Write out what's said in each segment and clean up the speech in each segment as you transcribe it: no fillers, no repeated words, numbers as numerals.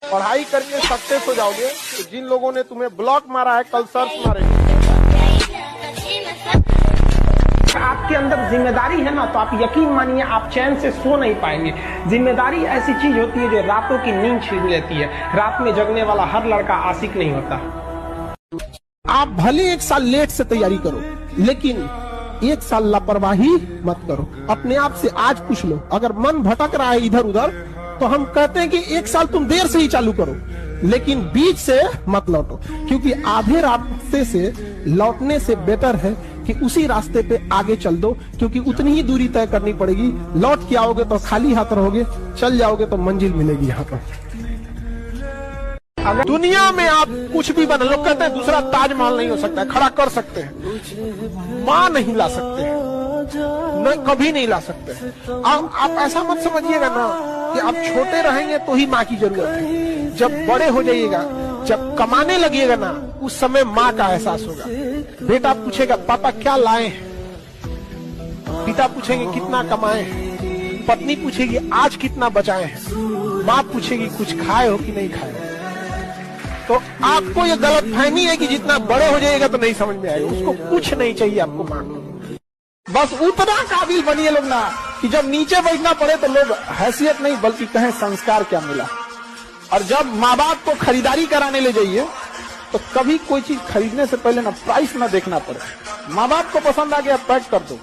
पढ़ाई करके सक्सेस हो जाओगे तो जिन लोगों ने तुम्हें ब्लॉक मारा है कल सर्च मारेंगे। आपके अंदर जिम्मेदारी है ना, तो आप यकीन मानिए आप चैन से सो नहीं पाएंगे। जिम्मेदारी ऐसी चीज होती है जो रातों की नींद छीन लेती है। रात में जगने वाला हर लड़का आशिक नहीं होता। आप भले 1 साल लेट से तैयारी करो, लेकिन 1 साल लापरवाही मत करो। अपने आप से आज पूछ लो, अगर मन भटक रहा है इधर उधर, तो हम कहते हैं कि 1 साल तुम देर से ही चालू करो, लेकिन बीच से मत लौटो, क्योंकि आधे रास्ते से लौटने से बेटर है कि उसी रास्ते पे आगे चल दो, क्योंकि उतनी ही दूरी तय करनी पड़ेगी। लौट के आओगे तो खाली हाथ रहोगे, चल जाओगे तो मंजिल मिलेगी यहाँ पर। अगर दुनिया में आप कुछ भी बना, लोग कहते हैं दूसरा ताजमहल नहीं हो सकता, खड़ा कर सकते हैं, माँ नहीं ला सकते हैं, न कभी नहीं ला सकते। आप ऐसा मत समझिएगा ना कि आप छोटे रहेंगे तो ही माँ की जरूरत है। जब बड़े हो जाइएगा, जब कमाने लगिएगा ना, उस समय माँ का एहसास होगा। बेटा पूछेगा पापा क्या लाए हैं, पिता पूछेंगे कितना कमाए हैं, पत्नी पूछेगी आज कितना बचाए हैं, माँ पूछेगी कुछ खाए हो कि नहीं खाए। तो आपको ये गलत फहमी है कि जितना बड़े हो जाएगा तो नहीं समझ में आएगा। उसको कुछ नहीं चाहिए आपको माँ, बस उतना काबिल बनिए लोग ना कि जब नीचे बैठना पड़े तो लोग हैसियत नहीं बल्कि कहें संस्कार क्या मिला। और जब माँ बाप को खरीदारी कराने ले जाइए तो कभी कोई चीज खरीदने से पहले ना प्राइस ना देखना पड़े। माँ बाप को पसंद आ गया पैक कर दो,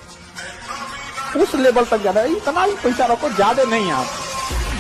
उस लेवल तक जाना, इतना ही पैसा रखो, ज्यादा नहीं आप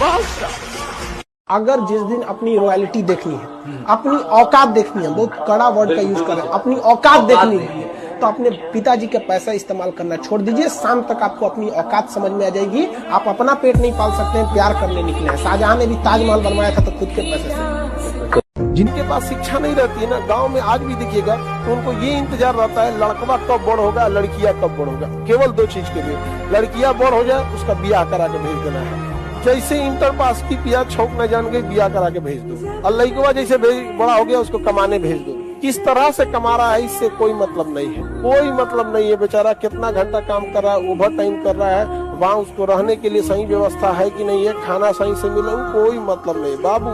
बस। अगर जिस दिन अपनी रॉयल्टी देखनी है, अपनी औकात देखनी है, बहुत कड़ा वर्ड का यूज करें, अपनी औकात देखनी है, तो अपने पिताजी का पैसा इस्तेमाल करना छोड़ दीजिए। शाम तक आपको अपनी औकात समझ में आ जाएगी। आप अपना पेट नहीं पाल सकते हैं, प्यार करने निकले हैं। शाहजहां ने भी ताजमहल बनवाया था तो खुद के पैसे से। जिनके पास शिक्षा नहीं रहती है ना, गांव में आज भी देखिएगा तो उनको ये इंतजार रहता है लड़कवा कब बड़ होगा, लड़कियां कब बड़ होगा। केवल 2 चीज के लिए, लड़कियां बड़ हो जाए उसका ब्याह करा के भेज देना है। जैसे इंटर पास की पिया छौक न जान गई, ब्याह करा के भेज दो। और लड़कवा जैसे बड़ा हो गया उसको कमाने भेज दो। किस तरह से कमा रहा है इससे कोई मतलब नहीं है, कोई मतलब नहीं है। बेचारा कितना घंटा काम कर रहा है, ओवर टाइम कर रहा है, वहाँ उसको रहने के लिए सही व्यवस्था है कि नहीं है, खाना सही से मिले, कोई मतलब नहीं। बाबू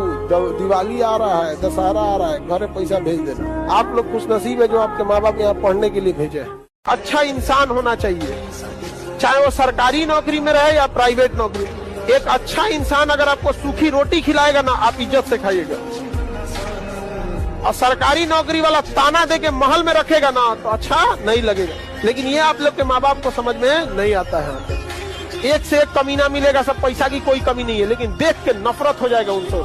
दिवाली आ रहा है, दशहरा आ रहा है, घरे पैसा भेज देना। आप लोग खुश नसीब है जो आपके माँ बाप यहाँ पढ़ने के लिए भेजे। अच्छा इंसान होना चाहिए, चाहे वो सरकारी नौकरी में रहे या प्राइवेट नौकरी। एक अच्छा इंसान अगर आपको सूखी रोटी खिलाएगा ना, आप इज्जत से खाइएगा। और सरकारी नौकरी वाला ताना दे के महल में रखेगा ना, तो अच्छा नहीं लगेगा। लेकिन ये आप लोग के माँ बाप को समझ में नहीं आता है। एक से एक कमीना मिलेगा, सब पैसा की कोई कमी नहीं है, लेकिन देख के नफरत हो जाएगा उनसे।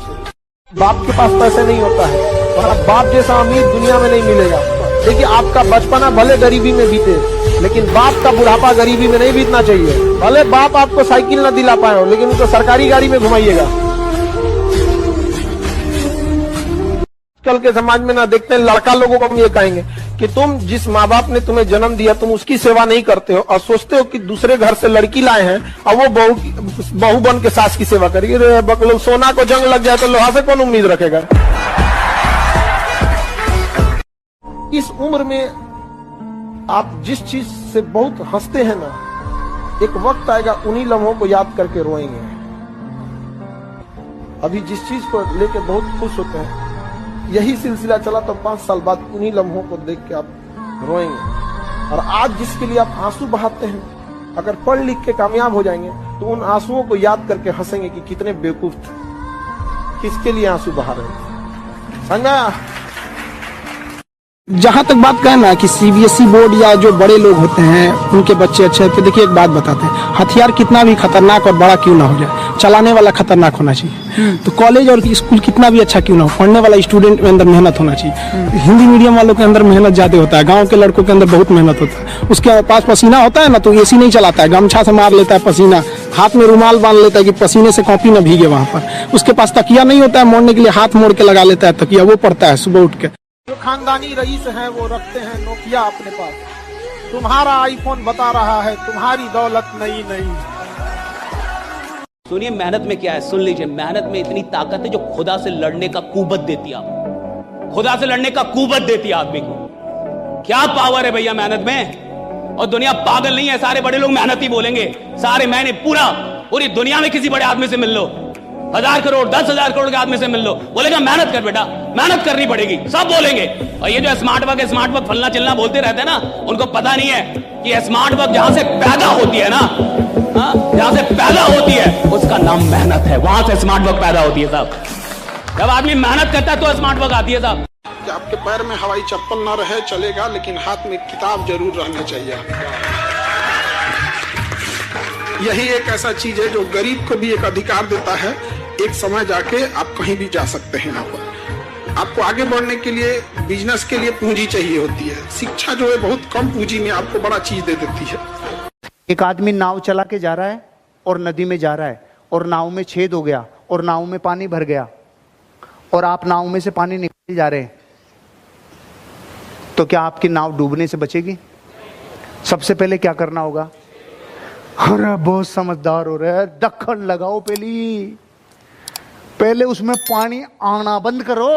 बाप के पास पैसे नहीं होता है और बाप जैसा अमीर दुनिया में नहीं मिलेगा। देखिए आपका बचपना भले गरीबी में बीते, लेकिन बाप का बुढ़ापा गरीबी में नहीं बीतना चाहिए। भले बाप आपको साइकिल न दिला पाए हो, लेकिन उनको सरकारी गाड़ी में घुमाइएगा। कल के समाज में ना देखते हैं, लड़का लोगों को हम ये कहेंगे कि तुम जिस माँ बाप ने तुम्हें जन्म दिया तुम उसकी सेवा नहीं करते हो, और सोचते हो कि दूसरे घर से लड़की लाए हैं और वो बहू बन के सास की सेवा करेगी। सोना को जंग लग जाए तो लोहा से कौन उम्मीद रखेगा। इस उम्र में आप जिस चीज से बहुत हंसते हैं ना, एक वक्त आएगा उन्हीं लम्हों को याद करके रोएंगे। अभी जिस चीज को लेके बहुत खुश होते हैं, यही सिलसिला चला तो 5 साल बाद उन्हीं लम्हों को देख के आप रोएंगे। और आज जिसके लिए आप आंसू बहाते हैं, अगर पढ़ लिख के कामयाब हो जाएंगे तो उन आंसुओं को याद करके हंसेंगे कि कितने बेवकूफ थे, किसके लिए आंसू बहा रहे थे। समझा? जहां तक बात कहना कि सीबीएसई बोर्ड या जो बड़े लोग होते हैं उनके बच्चे अच्छे होते, देखिए एक बात बताते हैं, हथियार कितना भी खतरनाक और बड़ा क्यों ना हो जाए, चलाने वाला खतरनाक होना चाहिए। तो कॉलेज और स्कूल कितना भी अच्छा क्यों ना हो, पढ़ने वाला स्टूडेंट में अंदर मेहनत होना चाहिए। हिंदी मीडियम वालों के अंदर मेहनत ज्यादा होता है, गाँव के लड़कों के अंदर बहुत मेहनत होता है। उसके पास पसीना होता है ना, तो एसी नहीं चलाता है, गमछा से मार लेता है पसीना, हाथ में रुमाल बांध लेता है कि पसीने से कॉपी न भीगे। वहां पर उसके पास तकिया नहीं होता है, मोड़ने के लिए हाथ मोड़ के लगा लेता है तकिया, वो पड़ता है सुबह उठ के। जो खानदानी रईस हैं वो रखते हैं नोकिया अपने पास। तुम्हारा आईफोन बता रहा है तुम्हारी दौलत नई नई। सुनिए मेहनत में क्या है, सुन लीजिए। मेहनत में इतनी ताकत है जो खुदा से लड़ने का कुव्वत देती है आपको, खुदा से लड़ने का कुव्वत देती है आदमी को। क्या पावर है भैया मेहनत में। और दुनिया पागल नहीं है, सारे बड़े लोग मेहनत ही बोलेंगे। सारे मैंने पूरी दुनिया में किसी बड़े आदमी से मिल लो, 1000 करोड़ 10,000 करोड़ के आदमी से मिल लो, बोलेगा मेहनत कर बेटा, मेहनत करनी पड़ेगी, सब बोलेंगे। और ये जो स्मार्ट वर्क फलना चिलना बोलते रहते हैं ना, उनको पता नहीं है कि स्मार्ट वर्क जहां से पैदा होती है ना, जहां से पैदा होती है उसका नाम मेहनत है, वहां से स्मार्ट वर्क पैदा होती है साहब। जब आदमी मेहनत करता है तो स्मार्ट वर्क आती है साहब। कि आपके पैर में हवाई चप्पल ना रहे चलेगा, लेकिन हाथ में किताब जरूर रहना चाहिए। यही एक ऐसा चीज है जो गरीब को भी एक अधिकार देता है, एक समय जाके आप कहीं भी जा सकते हैं। यहाँ पर आपको आगे बढ़ने के लिए, बिजनेस के लिए पूंजी चाहिए होती है। शिक्षा जो है बहुत कम पूंजी में आपको बड़ा चीज दे देती है। एक आदमी नाव चला के जा रहा है और नदी में जा रहा है और नाव में छेद हो गया और नाव में पानी भर गया और आप नाव में से पानी निकाले जा रहे हैं, तो क्या आपकी नाव डूबने से बचेगी? सबसे पहले क्या करना होगा? अरे बहुत समझदार हो रहा है, ढक्कन लगाओ, पहले उसमें पानी आना बंद करो।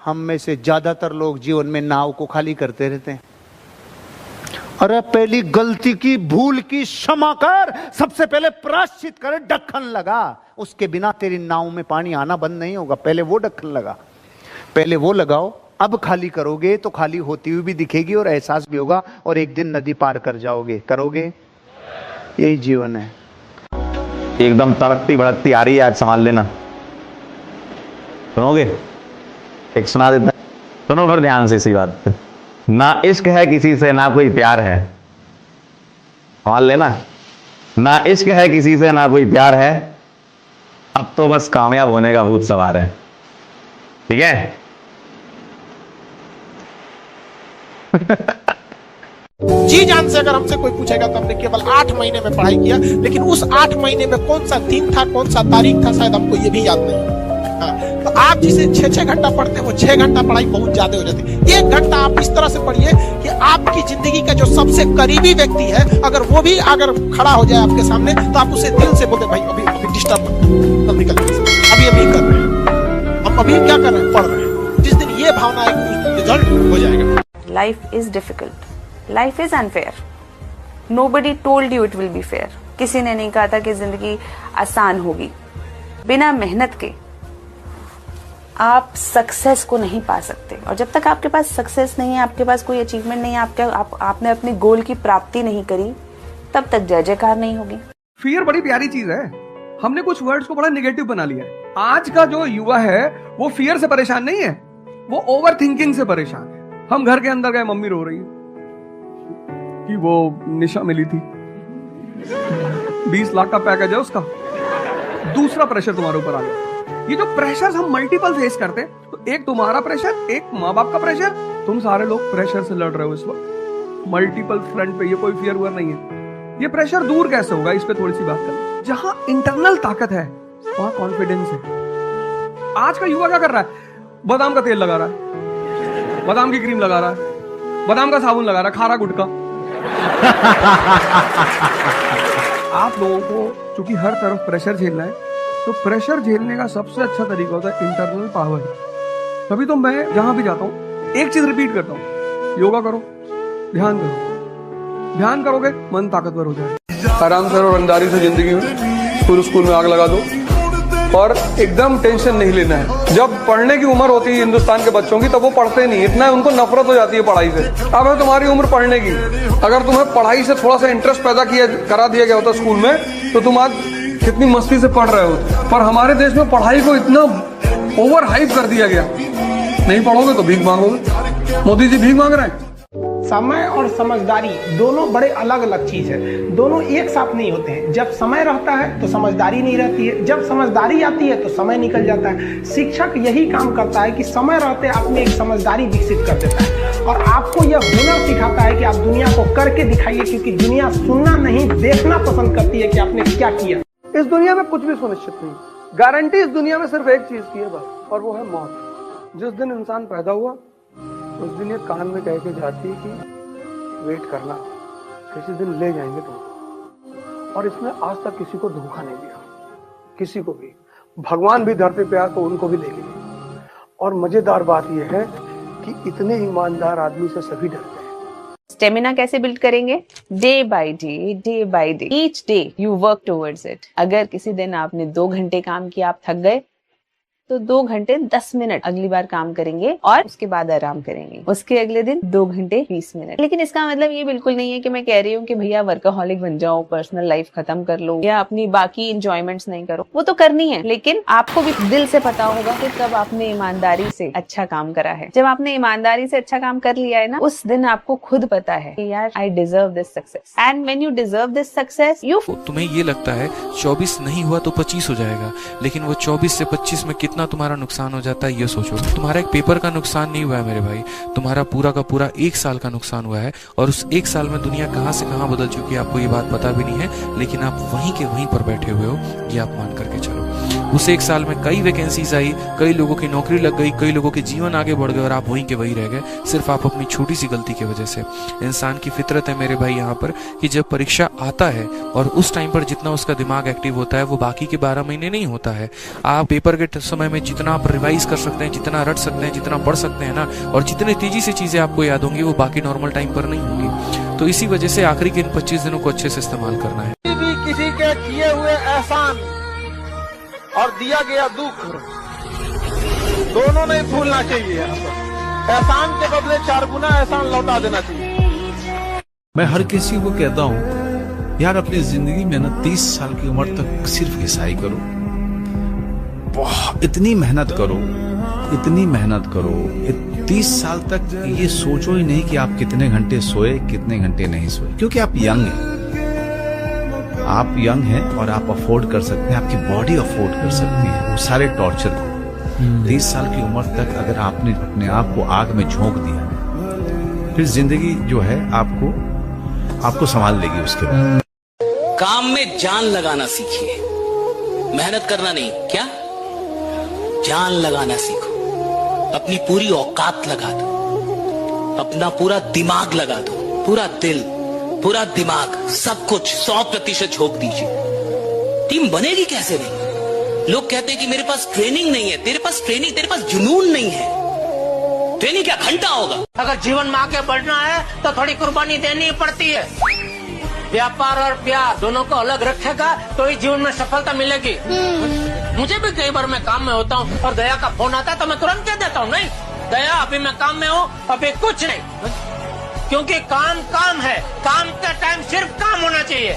हम में से ज्यादातर लोग जीवन में नाव को खाली करते रहते हैं। अरे पहली गलती की, भूल की क्षमा कर, सबसे पहले प्रायश्चित कर, ढक्कन लगा। उसके बिना तेरी नाव में पानी आना बंद नहीं होगा। पहले वो ढक्कन लगा, पहले वो लगाओ। अब खाली करोगे तो खाली होती हुई भी दिखेगी और एहसास भी होगा और एक दिन नदी पार कर जाओगे। करोगे? यही जीवन है। एकदम तड़कती भड़कती आ रही है, आज संभाल लेना। सुनोगे? एक सुना देता, सुनो फिर ध्यान से इसी बात। ना इश्क है किसी से, ना कोई प्यार है, संभाल लेना। ना इश्क है किसी से, ना कोई प्यार है, अब तो बस कामयाब होने का भूत सवार है। ठीक है? जी जान से अगर हमसे कोई पूछेगा तो हमने केवल 8 महीने में पढ़ाई किया, लेकिन उस 8 महीने में कौन सा दिन था, कौन सा तारीख था, शायद हमको ये भी याद नहीं। तो आप जिसे 6-6 घंटा पढ़ते हैं, वो 6 घंटा पढ़ाई बहुत ज्यादा हो जाती है। 1 घंटा आप इस तरह से पढ़िए कि आपकी जिंदगी का जो सबसे करीबी व्यक्ति है, अगर वो भी अगर खड़ा हो जाए आपके सामने, तो आप उसे दिल से बोलते, भाई अभी डिस्टर्ब मत, निकल, अभी कर रहे हैं, हम अभी क्या कर रहे हैं, पढ़ रहे हैं। जिस दिन ये भावना है, रिजल्ट हो जाएगा। Life is difficult. Life is unfair. Nobody told you it will be fair. किसी ने नहीं कहा था कि जिंदगी आसान होगी। बिना मेहनत के आप सक्सेस को नहीं पा सकते, और जब तक आपके पास सक्सेस नहीं है, आपके पास कोई अचीवमेंट नहीं है, आपने अपने गोल की प्राप्ति नहीं करी, तब तक जय जयकार नहीं होगी। फियर बड़ी प्यारी चीज है। हमने कुछ वर्ड्स को बड़ा नेगेटिव बना लिया है। आज का जो युवा है वो फियर से परेशान नहीं है, वो ओवर थिंकिंग से परेशान है। हम घर के अंदर गए, मम्मी रो रही है कि वो निशा मिली थी, 20 लाख का पैकेज है उसका। दूसरा प्रेशर तुम्हारे ऊपर आ गया। ये जो प्रेशर हम मल्टीपल फेस करते हैं, तो एक तुम्हारा प्रेशर, एक माँ बाप का प्रेशर, तुम सारे लोग प्रेशर से लड़ रहे हो इस वक्त मल्टीपल फ्रंट पे। ये कोई फियर हुआ नहीं है। ये प्रेशर दूर कैसे होगा, इस पे थोड़ी सी बात करें। जहां इंटरनल ताकत है वहां कॉन्फिडेंस है। आज का युवा क्या कर रहा है? बादाम का तेल लगा रहा है, बादाम की क्रीम लगा रहा है, बादाम का साबुन लगा रहा है, खारा गुटका। आप लोगों को चूंकि हर तरफ प्रेशर झेलना है, तो प्रेशर झेलने का सबसे अच्छा तरीका होता है इंटरनल पावर। तभी तो मैं जहां भी जाता हूं एक चीज रिपीट करता हूं, योगा करो, ध्यान करो। ध्यान करोगे मन ताकतवर हो जाएगा। आराम से और रंगदारी से जिंदगी में स्कूल में आग लगा दो और एकदम टेंशन नहीं लेना है। जब पढ़ने की उम्र होती है हिंदुस्तान के बच्चों की, तब वो पढ़ते नहीं, इतना उनको नफरत हो जाती है पढ़ाई से। अब है तुम्हारी उम्र पढ़ने की। अगर तुम्हें पढ़ाई से थोड़ा सा इंटरेस्ट पैदा करा दिया गया होता स्कूल में, तो तुम आज कितनी मस्ती से पढ़ रहे हो। पर हमारे देश में पढ़ाई को इतना ओवर हाइप कर दिया गया, नहीं पढ़ोगे तो भीख मांगोगे। मोदी जी भीख मांग रहे हैं। समय और समझदारी दोनों बड़े अलग अलग चीज है, दोनों एक साथ नहीं होते हैं। जब समय रहता है तो समझदारी नहीं रहती है, जब समझदारी आती है तो समय निकल जाता है। शिक्षक यही काम करता है कि समय रहते आप में एक समझदारी विकसित कर देता है और आपको यह हुनर सिखाता है कि आप दुनिया को करके दिखाइए, क्योंकि दुनिया सुनना नहीं देखना पसंद करती है कि आपने क्या किया। इस दुनिया में कुछ भी सुनिश्चित नहीं, गारंटी इस दुनिया में सिर्फ एक चीज की है बस, और वो है मौत। जिस दिन इंसान पैदा हुआ उस दिन ये कान में कह के जाती है कि वेट करना, किसी दिन ले जाएंगे तुमको। और इसने आज तक किसी को धोखा नहीं दिया, किसी को भी। भगवान भी धरती पे आकर उनको भी ले लिए। और मजेदार बात यह है कि इतने ईमानदार आदमी से सभी डरते हैं। स्टेमिना कैसे बिल्ड करेंगे? Day by day, each day you work towards it. अगर किसी दिन आपने 2 घंटे काम किया, आप थक गए, तो 2 घंटे 10 मिनट अगली बार काम करेंगे और उसके बाद आराम करेंगे। उसके अगले दिन 2 घंटे 20 मिनट। लेकिन इसका मतलब ये बिल्कुल नहीं है कि मैं कह रही हूँ कि भैया वर्कaholic बन जाओ, पर्सनल लाइफ खत्म कर लो या अपनी बाकी इंजॉयमेंट्स नहीं करो। वो तो करनी है, लेकिन आपको भी दिल से पता होगा कि कब आपने ईमानदारी से अच्छा काम करा है। जब आपने ईमानदारी से अच्छा काम कर लिया है ना, उस दिन आपको खुद पता है कि यार I deserve this success. And when you deserve this success, you तुम्हें ये लगता है 24 नहीं हुआ तो 25 हो जाएगा, लेकिन वो 24 से 25 में कितना तुम्हारा नुकसान हो जाता है ये सोचो। तुम्हारा एक पेपर का नुकसान नहीं हुआ है मेरे भाई, तुम्हारा पूरा का पूरा 1 साल का नुकसान हुआ है। और उस 1 साल में दुनिया कहां से कहां बदल चुकी है आपको ये बात पता भी नहीं है, लेकिन आप वहीं के वहीं पर बैठे हुए हो, ये आप मान करके चलो। उस 1 साल में कई वैकेंसीज आई, कई लोगों की नौकरी लग गई, कई लोगों के जीवन आगे बढ़ गए और आप वहीं के वहीं रह गए, सिर्फ आप अपनी छोटी सी गलती की वजह से। इंसान की फितरत है मेरे भाई यहाँ पर कि जब परीक्षा आता है और उस टाइम पर जितना उसका दिमाग एक्टिव होता है वो बाकी के 12 महीने नहीं होता है। आप पेपर के समय में जितना आप रिवाइज कर सकते हैं, जितना रट सकते हैं, जितना पढ़ सकते हैं ना, और जितनी तेजी से चीजें आपको याद होंगी वो बाकी नॉर्मल टाइम पर नहीं होंगी। तो इसी वजह से आखिरी के इन 25 दिनों को अच्छे से इस्तेमाल करना है। किसी के किए हुए एहसान और दिया गया दुख दोनों नहीं भूलना चाहिए। एहसान के बदले 4 गुना एहसान लौटा देना चाहिए। मैं हर किसी को कहता हूं यार अपनी जिंदगी में ना 30 साल की उम्र तक सिर्फ घिसाई करो, बहुत इतनी मेहनत करो, 30 साल तक ये सोचो ही नहीं कि आप कितने घंटे सोए, कितने घंटे नहीं सोए, क्योंकि आप यंग हैं। आप यंग हैं और आप अफोर्ड कर सकते हैं, आपकी बॉडी अफोर्ड कर सकती है वो सारे टॉर्चर को। 30 साल की उम्र तक अगर आपने अपने आप को आग में झोंक दिया, फिर जिंदगी जो है आपको संभाल लेगी उसके बाद। काम में जान लगाना सीखिए, मेहनत करना नहीं। क्या? जान लगाना सीखो, अपनी पूरी औकात लगा दो, अपना पूरा दिमाग लगा दो, पूरा दिल, पूरा दिमाग, सब कुछ 100% झोंक दीजिए। टीम बनेगी कैसे नहीं? लोग कहते हैं कि मेरे पास ट्रेनिंग नहीं है। तेरे पास ट्रेनिंग, तेरे पास जुनून नहीं है। ट्रेनिंग क्या घंटा होगा? अगर जीवन में आगे बढ़ना है तो थोड़ी कुर्बानी देनी पड़ती है। व्यापार और प्यार दोनों को अलग रखेगा तो ही जीवन में सफलता मिलेगी। मुझे भी कई बार मैं काम में होता हूँ और दया का फोन आता है तो मैं तुरंत कह देता हूँ, नहीं दया अभी मैं काम में हूँ, अभी कुछ नहीं, क्योंकि काम काम है। काम का टाइम सिर्फ काम होना चाहिए।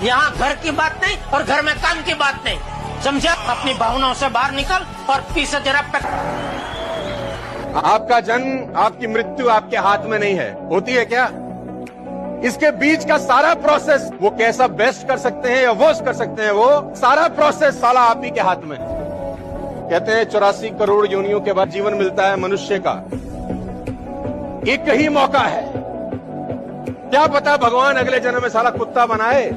यहाँ घर की बात नहीं और घर में काम की बात नहीं, समझा? अपनी भावनाओं से बाहर निकल और पीछे जरा आपका जन्म, आपकी मृत्यु आपके हाथ में नहीं है। होती है क्या? इसके बीच का सारा प्रोसेस, वो कैसा बेस्ट कर सकते हैं या वर्स्ट कर सकते हैं, वो सारा प्रोसेस साला आप ही के हाथ में है। कहते हैं 84 करोड़ योनियों के बाद जीवन मिलता है मनुष्य का। एक ही मौका है, क्या पता भगवान अगले जन्म में साला कुत्ता बनाए,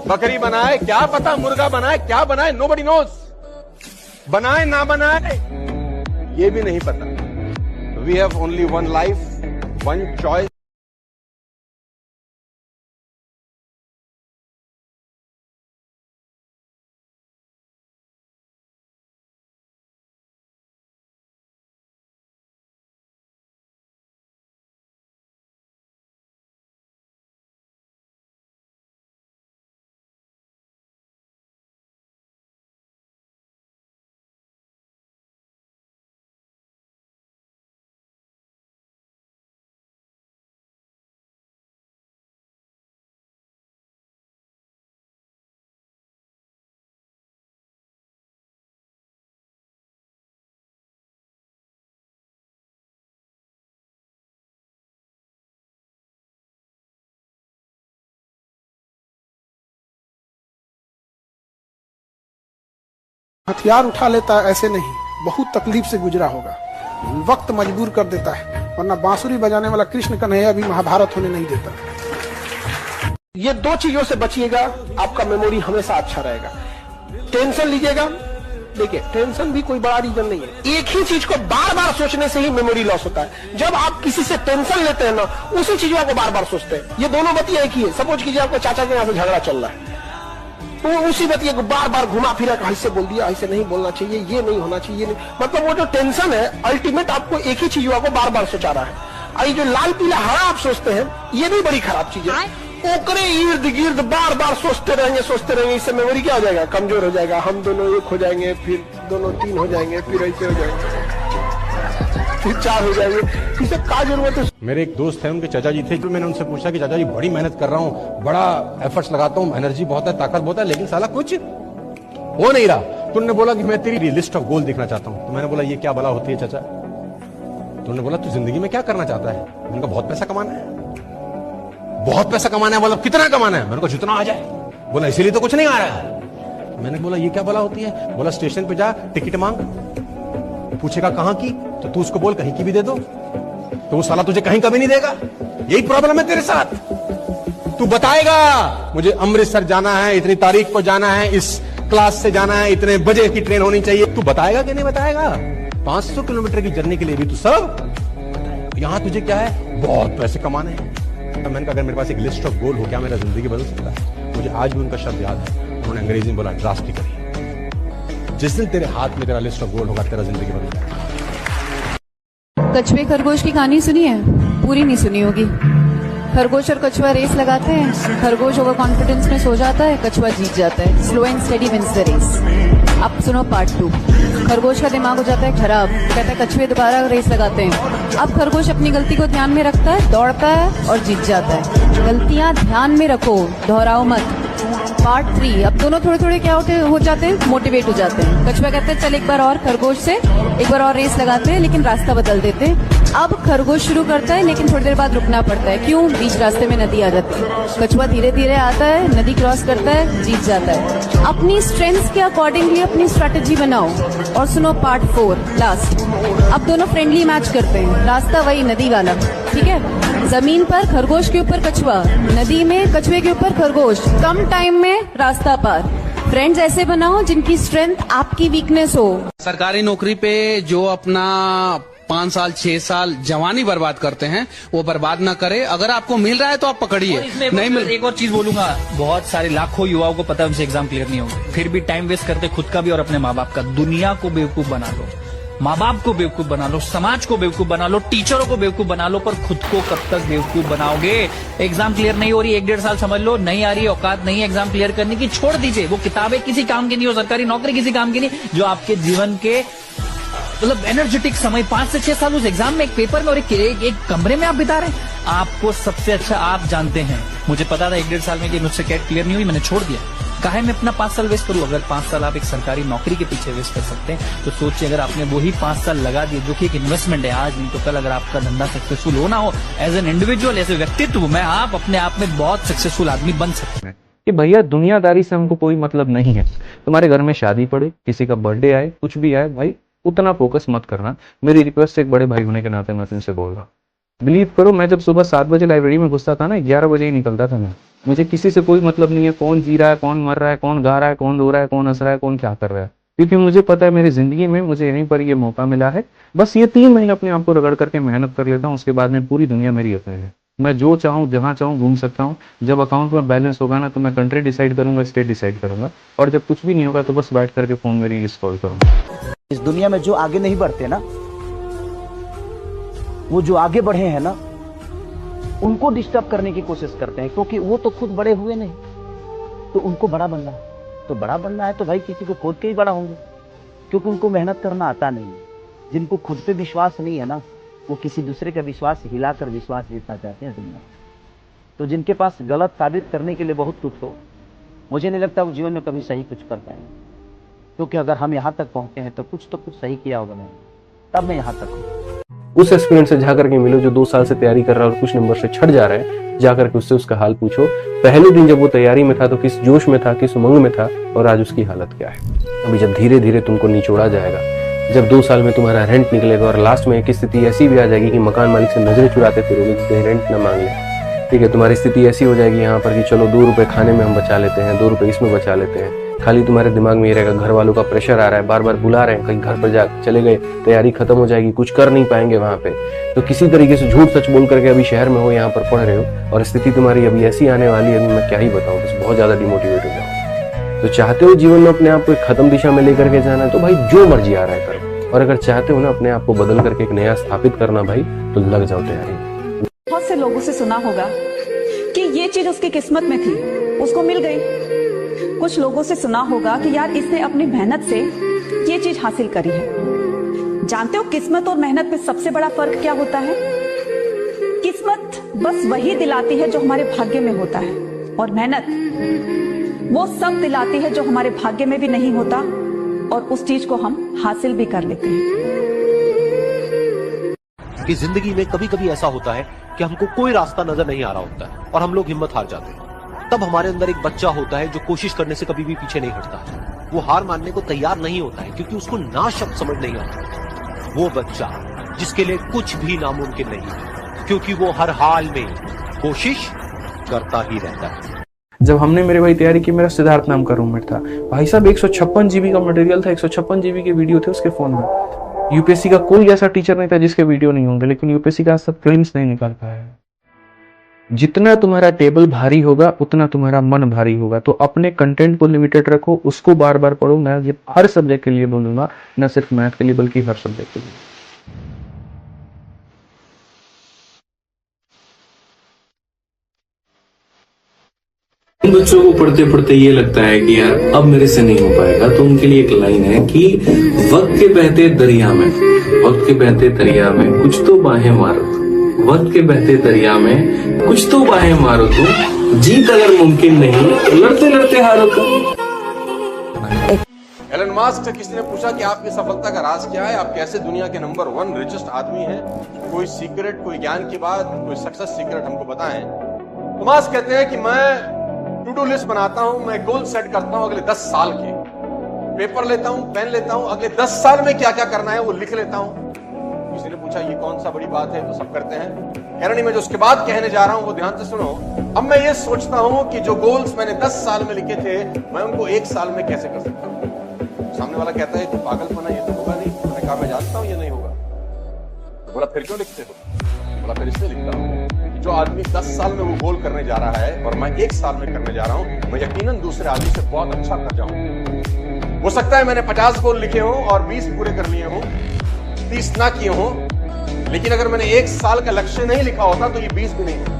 बकरी बनाए, क्या पता मुर्गा बनाए, क्या बनाए, नोबडी नोज। बनाए ना बनाए ये भी नहीं पता। We have only one life, one choice. हथियार उठा लेता है ऐसे नहीं, बहुत तकलीफ से गुजरा होगा, वक्त मजबूर कर देता है, वरना बांसुरी बजाने वाला कृष्ण कन्हैया भी महाभारत होने नहीं देता। ये 2 चीजों से बचिएगा, आपका मेमोरी हमेशा अच्छा रहेगा। टेंशन लीजिएगा, देखिए टेंशन भी कोई बड़ा रीजन नहीं है। एक ही चीज को बार बार सोचने से ही मेमोरी लॉस होता है। जब आप किसी से टेंशन लेते हैं ना, उसी चीज को बार बार सोचते हैं। ये दोनों बतिया एक ही है। सपोज कीजिए आपको चाचा के यहाँ से झगड़ा चल रहा है, तो उसी बतिया को बार बार घुमा फिरा के ऐसे बोल दिया, ऐसे नहीं बोलना चाहिए, ये नहीं होना चाहिए, नहीं। मतलब वो जो टेंशन है अल्टीमेट आपको एक ही चीज को बार बार सोचा रहा है। और ये जो लाल पीला हरा आप सोचते हैं, ये भी बड़ी खराब चीज है। ओकरे इर्द गिर्द बार बार सोचते रहेंगे, इससे मेमोरी क्या हो जाएगा, कमजोर हो जाएगा। हम दोनों एक हो जाएंगे, फिर दोनों तीन हो जाएंगे, फिर ऐसे हो जाएंगे, फिर चार हो जाएंगे। इसे क्या जरूरत है? मेरे एक दोस्त है, उनके चाचा जी थे, तो मैंने उनसे पूछा कि चाचा जी बड़ी मेहनत कर रहा हूँ, बड़ा एफर्ट्स लगाता हूँ, एनर्जी बहुत है, ताकत बहुत है, लेकिन साला कुछ हो नहीं रहा। तो उन्होंने बोला कि मैं तेरी लिस्ट ऑफ गोल देखना चाहता हूँ। तो मैंने बोला ये क्या बला होती है चाचा? तो उन्होंने बोला तू जिंदगी में क्या करना चाहता है? उनका बहुत पैसा कमाना है। बहुत पैसा कमाना है मतलब कितना कमाना है? मैंने कहा जितना आ जाए। बोला इसीलिए तो कुछ नहीं आ रहा है। मैंने बोला ये क्या बला होती है? बोला स्टेशन पे जा, टिकट मांग, पूछेगा कहां की, तो तू उसको बोल कहीं की भी दे दो, तो वो साला तुझे कहीं कभी नहीं देगा। यही प्रॉब्लम है तेरे साथ। तू बताएगा मुझे अमृतसर जाना है, इतनी तारीख को जाना है, इस क्लास से जाना है, इतने बजे की ट्रेन होनी चाहिए, तू बताएगा कि नहीं बताएगा? 500 किलोमीटर की जर्नी के लिए भी तू सब, यहां तुझे क्या है, बहुत पैसे कमाने हैं। मैंने कहा अगर मेरे पास एक लिस्ट ऑफ गोल हो, क्या मेरा जिंदगी बदल सकता है? मुझे आज भी उनका शब्द याद है, उन्होंने अंग्रेजी में बोला ड्रास्टिकली। जिस दिन तेरे हाथ में तेरा लिस्ट ऑफ गोल होगा, तेरा जिंदगी बदल जाएगा। कछुए खरगोश की कहानी सुनी है? पूरी नहीं सुनी होगी। खरगोश और कछुआ रेस लगाते हैं, खरगोश ओवर कॉन्फिडेंस में सो जाता है, कछुआ जीत जाता है। Slow and steady wins the race. अब सुनो पार्ट 2। खरगोश का दिमाग हो जाता है खराब, कहता है कछुए दोबारा रेस लगाते हैं। अब खरगोश अपनी गलती को ध्यान में रखता है, दौड़ता है और जीत जाता है। गलतियां ध्यान में रखो, दोहराओ मत। पार्ट 3। अब दोनों थोड़े थोड़े क्या हो जाते हैं, मोटिवेट हो जाते हैं। कछुआ कहते हैं चल एक बार और खरगोश से एक बार और रेस लगाते हैं, लेकिन रास्ता बदल देते हैं। अब खरगोश शुरू करता है, लेकिन थोड़ी देर बाद रुकना पड़ता है। क्यों? बीच रास्ते में नदी आ जाती है। कछुआ धीरे धीरे आता है, नदी क्रॉस करता है, जीत जाता है। अपनी स्ट्रेंथ्स के अकॉर्डिंगली अपनी स्ट्रेटेजी बनाओ। और सुनो पार्ट 4 लास्ट। अब दोनों फ्रेंडली मैच करते हैं, रास्ता वही नदी वाला, ठीक है। जमीन पर खरगोश के ऊपर कछुआ, नदी में कछुए के ऊपर खरगोश, कम टाइम में रास्ता पार। फ्रेंड्स ऐसे बनाओ जिनकी स्ट्रेंथ आपकी वीकनेस हो। सरकारी नौकरी पे जो अपना 5 साल 6 साल जवानी बर्बाद करते हैं, वो बर्बाद ना करे। अगर आपको मिल रहा है तो आप पकड़िए, नहीं मिल। एक और चीज बोलूंगा, बहुत सारे लाखों युवाओं को पता है उनसे एग्जाम क्लियर नहीं होगा, फिर भी टाइम वेस्ट करते खुद का भी और अपने माँ बाप का। दुनिया को बेवकूफ बना लो, माँ बाप को बेवकूफ बना लो, समाज को बेवकूफ बना लो, टीचरों को बेवकूफ बना लो, पर खुद को कब तक बेवकूफ बनाओगे? एग्जाम क्लियर नहीं हो रही, 1-1.5 साल समझ लो, नहीं आ रही, औकात नहीं है एग्जाम क्लियर करने की, छोड़ दीजिए। वो किताबें किसी काम की नहीं हो, सरकारी नौकरी किसी काम की नहीं, जो आपके जीवन के मतलब एनर्जेटिक समय 5 से 6 साल उस एग्जाम में, एक पेपर में और एक कमरे में आप बिता रहे हैं। आपको सबसे अच्छा आप जानते हैं। मुझे पता था 1-1.5 साल में कि मुझसे कैट क्लियर नहीं हुई, मैंने छोड़ दिया। काहे मैं अपना 5 साल वेस्ट करूं? अगर 5 साल आप एक सरकारी नौकरी के पीछे वेस्ट कर सकते हैं, तो सोचिए अगर आपने वही 5 साल लगा दिए, जो कि एक इन्वेस्टमेंट है, आज नहीं तो कल अगर आपका धंधा सक्सेसफुल होना हो, as an individual, as a व्यक्तित्व में आप अपने आप में बहुत सक्सेसफुल आदमी बन सकते हैं। कि भैया दुनियादारी से हमको कोई मतलब नहीं है। तुम्हारे घर में शादी पड़े, किसी का बर्थडे आए, कुछ भी आए, भाई उतना फोकस मत करना। मेरी रिक्वेस्ट एक बड़े भाई होने के नाते मैं तुमसे बोल रहा हूँ। बिलीव करो, मैं जब सुबह 7 बजे लाइब्रेरी में घुसता था ना, 11 बजे ही निकलता था मैं। मुझे किसी से कोई मतलब नहीं है कौन जी रहा है, कौन मर रहा है, कौन गा रहा है, कौन रो रहा है, कौन हंस रहा है, कौन क्या कर रहा है, क्योंकि मुझे पता है मेरी जिंदगी में मुझे यहीं पर ये मौका मिला है। बस ये 3 महीने अपने आप को रगड़ करके मेहनत कर लेता हूँ, उसके बाद में पूरी दुनिया मेरी अपनी है। मैं जो चाहूँ जहाँ चाहूँ घूम सकता हूँ। जब अकाउंट में बैलेंस होगा ना, तो मैं कंट्री डिसाइड करूंगा, स्टेट डिसाइड करूंगा, और जब कुछ भी नहीं होगा तो बस बैठ करके फोन में रील्स कॉल करूंगा। इस दुनिया में जो आगे नहीं बढ़ते ना, वो जो आगे बढ़े हैं ना, उनको डिस्टर्ब करने की कोशिश करते हैं, क्योंकि वो तो खुद बड़े हुए नहीं, तो उनको बड़ा बनना है। तो बड़ा बनना है तो भाई किसी को खोद के ही बड़ा होंगे, क्योंकि उनको मेहनत करना आता नहीं है। जिनको खुद पे विश्वास नहीं है ना, वो किसी दूसरे का विश्वास हिलाकर विश्वास जीतना चाहते हैं दुनिया। तो जिनके पास गलत साबित करने के लिए बहुत कुछ हो, मुझे नहीं लगता वो जीवन में कभी सही कुछ कर पाएंगे, क्योंकि अगर हम यहाँ तक पहुंचे हैं तो कुछ सही किया होगा मैंने, तब मैं यहाँ तक हूँ। उस एस्पिरेंट से जाकर के मिलो जो 2 साल से तैयारी कर रहा है और कुछ नंबर से छट जा रहा है, जाकर के उससे उसका हाल पूछो। पहले दिन जब वो तैयारी में था तो किस जोश में था, किस उमंग में था, और आज उसकी हालत क्या है। अभी जब धीरे धीरे तुमको निचोड़ा जाएगा, जब 2 साल में तुम्हारा रेंट निकलेगा और लास्ट में एक स्थिति ऐसी भी आ जाएगी कि मकान मालिक से नजरें चुराते फिरोगे कि कहीं रेंट ना मांग ले, ठीक है। तुम्हारी स्थिति ऐसी हो जाएगी यहाँ पर कि चलो 2 रुपए खाने में हम बचा लेते हैं, 2 रुपए इसमें बचा लेते हैं। खाली तुम्हारे दिमाग में ये रहेगा, घर वालों का प्रेशर आ रहा है, बार बार बुला रहे हैं, कहीं घर पर जा चले गए, तैयारी खत्म हो जाएगी, कुछ कर नहीं पाएंगे वहां पे। तो किसी तरीके से झूठ सच बोल करके अभी शहर में हो, यहाँ पर पढ़ रहे हो, और स्थिति तुम्हारी अभी ऐसी आने वाली है, अभी मैं क्या ही बताऊं, बस बहुत ज्यादा डिमोटिवेट हो जाओ। तो चाहते हो जीवन में अपने आप को खत्म दिशा में लेकर के जाना है, तो भाई जो मर्जी आ रहा है करो, और अगर चाहते हो ना अपने आप को बदल करके एक नया स्थापित करना भाई, तो लग जाओ तैयारी। बहुत से लोगों से सुना होगा कि ये चीज उसकी किस्मत में थी, उसको मिल गई। कुछ लोगों से सुना होगा कि यार इसने अपनी मेहनत से ये चीज हासिल करी है। जानते हो किस्मत और मेहनत में सबसे बड़ा फर्क क्या होता है? किस्मत बस वही दिलाती है जो हमारे भाग्य में होता है, और मेहनत वो सब दिलाती है जो हमारे भाग्य में भी नहीं होता, और उस चीज को हम हासिल भी कर लेते हैं। कि जिंदगी में कभी कभी ऐसा होता है कि हमको कोई रास्ता नजर नहीं आ रहा होता है और हम लोग हिम्मत हार जाते हैं। तब हमारे अंदर एक बच्चा होता है जो कोशिश करने से कभी भी पीछे नहीं हटता। वो हार मानने को तैयार नहीं होता है क्योंकि उसको ना शब्द समझ नहीं आता। वो बच्चा जिसके लिए कुछ भी नामुमकिन नहीं है, क्योंकि वो हर हाल में कोशिश करता ही रहता है। जब हमने मेरे भाई तैयारी की, मेरा सिद्धार्थ नाम का रूममेट था भाई साहब, 156 GB का मटेरियल था, 156 GB के वीडियो थे उसके फोन में। यूपीएससी का कोई ऐसा टीचर नहीं था जिसके वीडियो नहीं होंगे, लेकिन यूपीएससी का आज तक प्रीलिम्स नहीं निकाल पाया है। जितना तुम्हारा टेबल भारी होगा उतना तुम्हारा मन भारी होगा। तो अपने कंटेंट को लिमिटेड रखो, उसको बार बार पढ़ो। मैं ये हर सब्जेक्ट के लिए बोलूंगा, न सिर्फ मैथ के लिए बल्कि हर सब्जेक्ट के लिए। बच्चों को पढ़ते पढ़ते ये लगता है कि यार अब मेरे से नहीं हो पाएगा, तो उनके लिए एक लाइन है कि वक्त के बहते दरिया में, वक्त के बहते दरिया में कुछ तो बाहें मारो, वक्त के बहते दरिया में कुछ तो बाहें मारो, तो जीत अगर मुमकिन नहीं तो लड़ते लड़ते हारो तुम। एलन मास्क से किसी ने पूछा कि आपकी सफलता का राज क्या है, आप कैसे दुनिया के नंबर 1 रिचेस्ट आदमी हैं, कोई सीक्रेट, कोई ज्ञान की बात, कोई सक्सेस सीक्रेट हमको बताएं। तो मास्क कहते हैं कि मैं टू डू लिस्ट बनाता हूं, मैं गोल सेट करता हूं अगले 10 साल के, पेपर लेता हूं, पेन लेता हूं, अगले 10 साल में क्या क्या करना है वो लिख लेता हूं। किसी ने पूछा ये कौन सा बड़ी बात है, तो सब करते हैं। यानी मैं जो उसके बाद कहने जा रहा हूं वो ध्यान से सुनो। अब मैं ये सोचता हूं कि जो गोल्स मैंने 10 साल में लिखे थे मैं उनको 1 साल में कैसे कर सकता हूं। सामने वाला कहता है तो पागलपना, ये तो होगा नहीं। मैंने कहा मैं जानता हूं ये नहीं होगा। तो बोला फिर क्यों लिखते हो? बोला फिर इसलिए लिखता हूं जो आदमी 10 साल में वो गोल करने जा रहा है और मैं 1 साल में करने जा रहा हूं, मैं यकीनन दूसरे आदमी से बहुत अच्छा कर जाऊं। हो सकता है मैंने 50 गोल लिखे हों और 20 पूरे कर लिए हों, 30 ना किए हों, लेकिन अगर मैंने 1 साल का लक्ष्य नहीं लिखा होता तो ये 20 भी नहीं होता।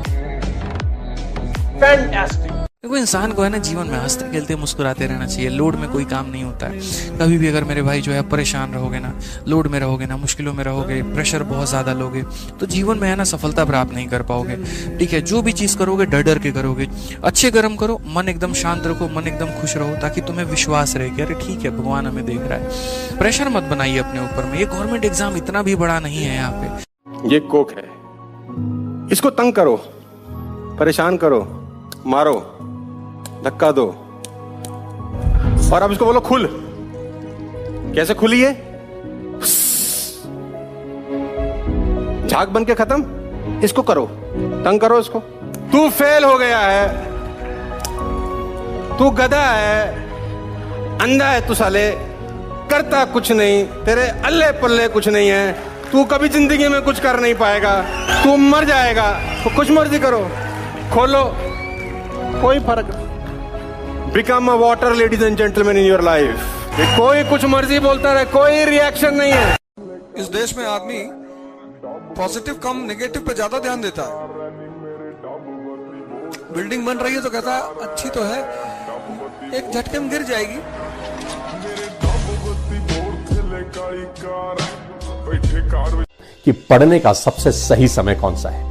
फैंटास्टिक। देखो इंसान को है ना जीवन में हंसते खेलते मुस्कुराते रहना चाहिए। लोड में कोई काम नहीं होता है। कभी भी अगर मेरे भाई जो है परेशान रहोगे ना, लोड में रहोगे ना, मुश्किलों में रहोगे, प्रेशर बहुत ज्यादा लोगे, तो जीवन में है ना सफलता प्राप्त नहीं कर पाओगे। ठीक है, जो भी चीज करोगे डर डर के करोगे। अच्छे कर्म करो, मन एकदम शांत रखो, मन एकदम खुश रहो, ताकि तुम्हें विश्वास रहे कि अरे ठीक है भगवान हमें देख रहा है। प्रेशर मत बनाइए अपने ऊपर में। ये गवर्नमेंट एग्जाम इतना भी बड़ा नहीं है। यहाँ पे ये कोक है, इसको तंग करो, परेशान करो, मारो, धक्का दो, और अब इसको बोलो खुल। कैसे खुली है? झाग बन के खत्म। इसको करो, तंग करो इसको। तू फेल हो गया है, तू गधा है, अंधा है तू साले, करता कुछ नहीं, तेरे अल्ले पल्ले कुछ नहीं है, तू कभी जिंदगी में कुछ कर नहीं पाएगा, तू मर जाएगा। तो कुछ मर्जी करो, खोलो, कोई फर्क नहीं। Become a water ladies and gentleman in your life. कोई कुछ मर्जी बोलता रहे, कोई रिएक्शन नहीं है। इस देश में आदमी पॉजिटिव कम नेगेटिव पे ज्यादा ध्यान देता है। बिल्डिंग बन रही है तो कहता है अच्छी तो है, एक झटके में गिर जाएगी। कि पढ़ने का सबसे सही समय कौन सा है?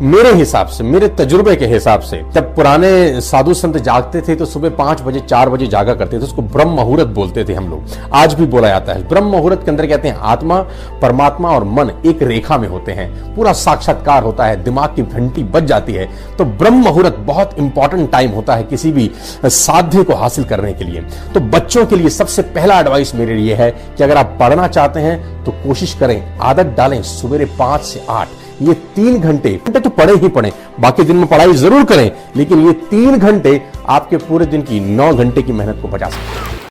मेरे हिसाब से, मेरे तजुर्बे के हिसाब से, जब पुराने साधु संत जागते थे तो सुबह 5 बजे 4 बजे जागा करते थे। उसको ब्रह्म मुहूर्त बोलते थे हम लोग, आज भी बोला जाता है। ब्रह्म मुहूर्त के अंदर कहते हैं आत्मा, परमात्मा और मन एक रेखा में होते हैं, पूरा साक्षात्कार होता है, दिमाग की घंटी बज जाती है। तो ब्रह्म मुहूर्त बहुत इंपॉर्टेंट टाइम होता है किसी भी साध्य को हासिल करने के लिए। तो बच्चों के लिए सबसे पहला एडवाइस मेरे लिए है कि अगर आप पढ़ना चाहते हैं तो कोशिश करें, आदत डालें सवेरे 5 से 8, ये 3 घंटे तो पढ़े ही पढ़े, बाकी दिन में पढ़ाई जरूर करें, लेकिन ये 3 घंटे आपके पूरे दिन की 9 घंटे की मेहनत को बचा सकते हैं।